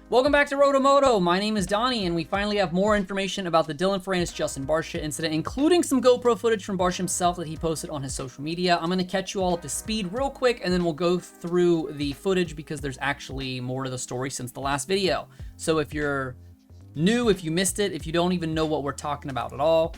Welcome back to RotoMoto. My name is Donnie, and we finally have more information about the Dylan Ferrandis Justin Barcia incident, including some GoPro footage from Barcia himself that he posted on his social media. I'm going to catch you all up to speed real quick, and then we'll go through the footage because there's actually more to the story since the last video. So if you're new, if you missed it, if you don't even know what we're talking about at all,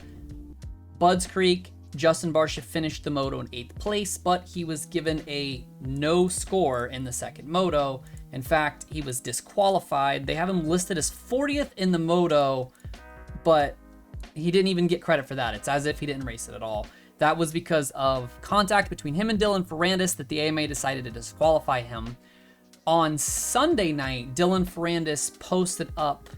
Budds Creek, Justin Barcia finished the moto in 8th place, but he was given a no score in the second moto. In fact, he was disqualified. They have him listed as 40th in the moto, but he didn't even get credit for that. It's as if he didn't race it at all. That was because of contact between him and Dylan Ferrandis that the AMA decided to disqualify him. On Sunday night, Dylan Ferrandis posted up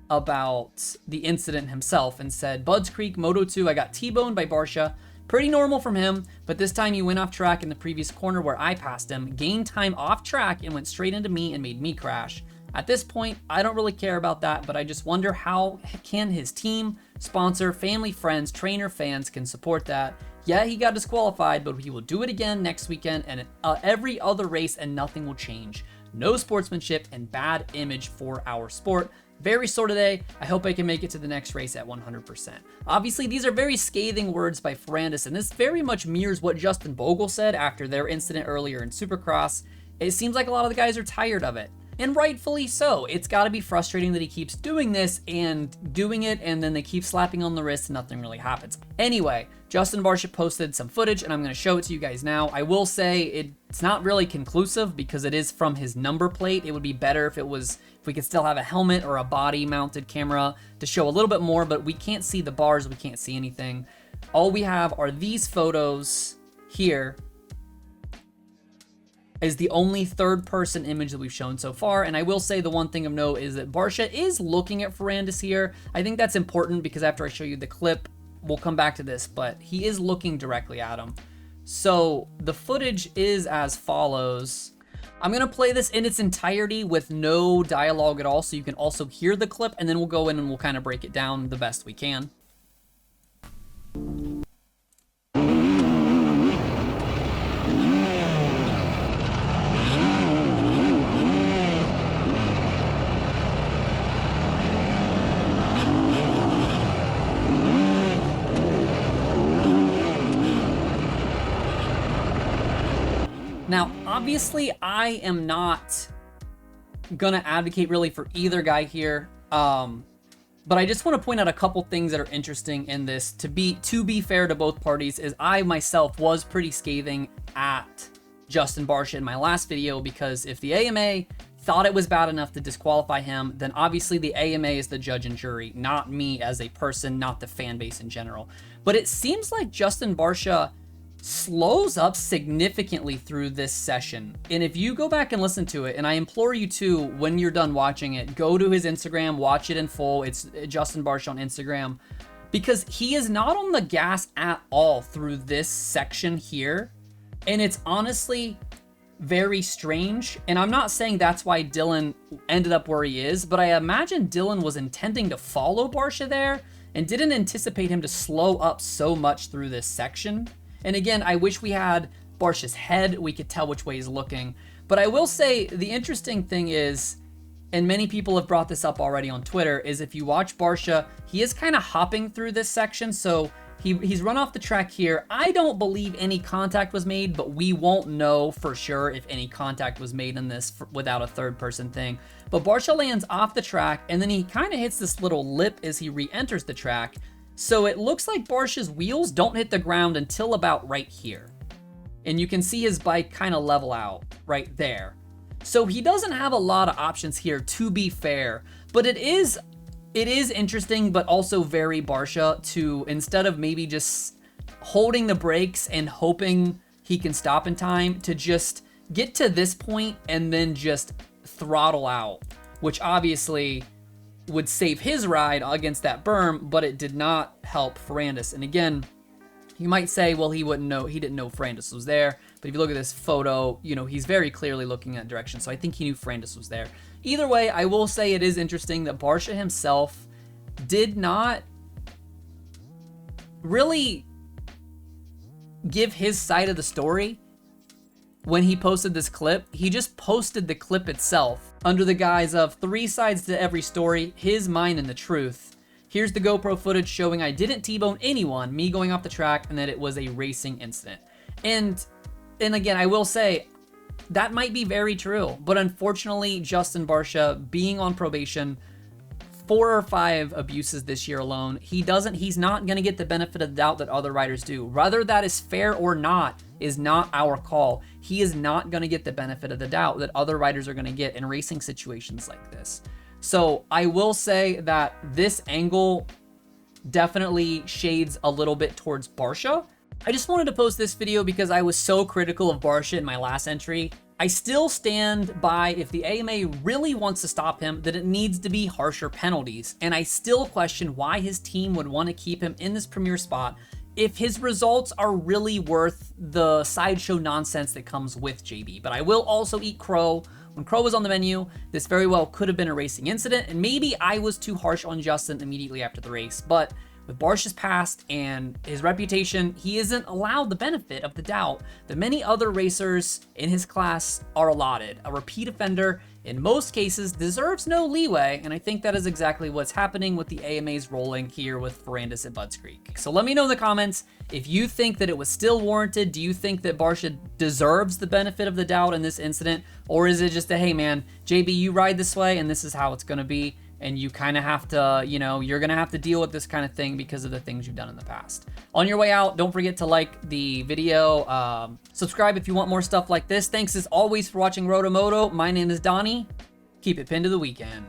about the incident himself and said, Budds Creek, Moto 2, I got T-boned by Barcia. Pretty normal from him, but this time he went off track in the previous corner where I passed him, gained time off track and went straight into me and made me crash. At this point, I don't really care about that, but I just wonder how can his team, sponsor, family, friends, trainer, fans can support that. Yeah, he got disqualified, but he will do it again next weekend and every other race, and nothing will change. No sportsmanship and bad image for our sport. Very sore today. I hope I can make it to the next race at 100%. Obviously, these are very scathing words by Ferrandis, and this very much mirrors what Justin Bogle said after their incident earlier in Supercross. It seems like a lot of the guys are tired of it, and rightfully so. It's got to be frustrating that he keeps doing this and doing it, and then they keep slapping on the wrist and nothing really happens. Anyway, Justin Barcia posted some footage, and I'm going to show it to you guys now. I will say it's not really conclusive because it is from his number plate. It would be better if we could still have a helmet or a body mounted camera to show a little bit more, but we can't see the bars, we can't see anything. All we have are these photos here. Is the only third person image that we've shown so far. And I will say the one thing of note is that Barcia is looking at Ferrandis here. I think that's important because after I show you the clip, we'll come back to this, but he is looking directly at him. So the footage is as follows. I'm gonna play this in its entirety with no dialogue at all, so you can also hear the clip, and then we'll go in and we'll kind of break it down the best we can. Now, obviously, I am not gonna advocate really for either guy here, but I just want to point out a couple things that are interesting in this. To be fair to both parties, is I myself was pretty scathing at Justin Barcia in my last video, because if the AMA thought it was bad enough to disqualify him, then obviously the AMA is the judge and jury, not me as a person, not the fan base in general. But it seems like Justin Barcia slows up significantly through this session. And if you go back and listen to it, and I implore you to, when you're done watching it, go to his Instagram, watch it in full. It's Justin Barcia on Instagram, because he is not on the gas at all through this section here. And it's honestly very strange. And I'm not saying that's why Dylan ended up where he is, but I imagine Dylan was intending to follow Barcia there and didn't anticipate him to slow up so much through this section. And again, I wish we had Barcia's head. We could tell which way he's looking. But I will say the interesting thing is, and many people have brought this up already on Twitter, is if you watch Barcia, he is kind of hopping through this section. So he's run off the track here. I don't believe any contact was made, but we won't know for sure if any contact was made in this without a third person thing. But Barcia lands off the track, and then he kind of hits this little lip as he re-enters the track. So it looks like Barcia's wheels don't hit the ground until about right here. And you can see his bike kind of level out right there. So he doesn't have a lot of options here, to be fair. But it is interesting, but also very Barcia to, instead of maybe just holding the brakes and hoping he can stop in time, to just get to this point and then just throttle out, which obviously would save his ride against that berm, but it did not help Ferrandis. And again, you might say, well, he didn't know Ferrandis was there. But if you look at this photo, you know, he's very clearly looking that direction. So I think he knew Ferrandis was there. Either way, I will say it is interesting that Barcia himself did not really give his side of the story when he posted this clip. He just posted the clip itself under the guise of 3 sides to every story, his, mine, and the truth. Here's the GoPro footage showing I didn't T-bone anyone, me going off the track, and that it was a racing incident. And again, I will say, that might be very true, but unfortunately, Justin Barcia, being on probation, 4 or 5 abuses this year alone, he's not going to get the benefit of the doubt that other riders do. Whether that is fair or not is not our call. He is not going to get the benefit of the doubt that other riders are going to get in racing situations like this. So I will say that this angle definitely shades a little bit towards Barcia. I just wanted to post this video because I was so critical of Barcia in my last entry. I still stand by, if the AMA really wants to stop him, that it needs to be harsher penalties. And I still question why his team would want to keep him in this premier spot if his results are really worth the sideshow nonsense that comes with JB. But I will also eat crow. When crow was on the menu, this very well could have been a racing incident, and maybe I was too harsh on Justin immediately after the race. But with Barcia's past and his reputation, he isn't allowed the benefit of the doubt that many other racers in his class are allotted. A repeat offender, in most cases, deserves no leeway, and I think that is exactly what's happening with the AMA's rolling here with Ferrandis at Budds Creek. So let me know in the comments if you think that it was still warranted. Do you think that Barcia deserves the benefit of the doubt in this incident? Or is it just a, hey man, JB, you ride this way and this is how it's gonna be, and you kind of have to, you know, you're gonna have to deal with this kind of thing because of the things you've done in the past. On your way out, don't forget to like the video, subscribe if you want more stuff like this. Thanks as always for watching RotoMoto. My name is Donnie. Keep it pinned to the weekend.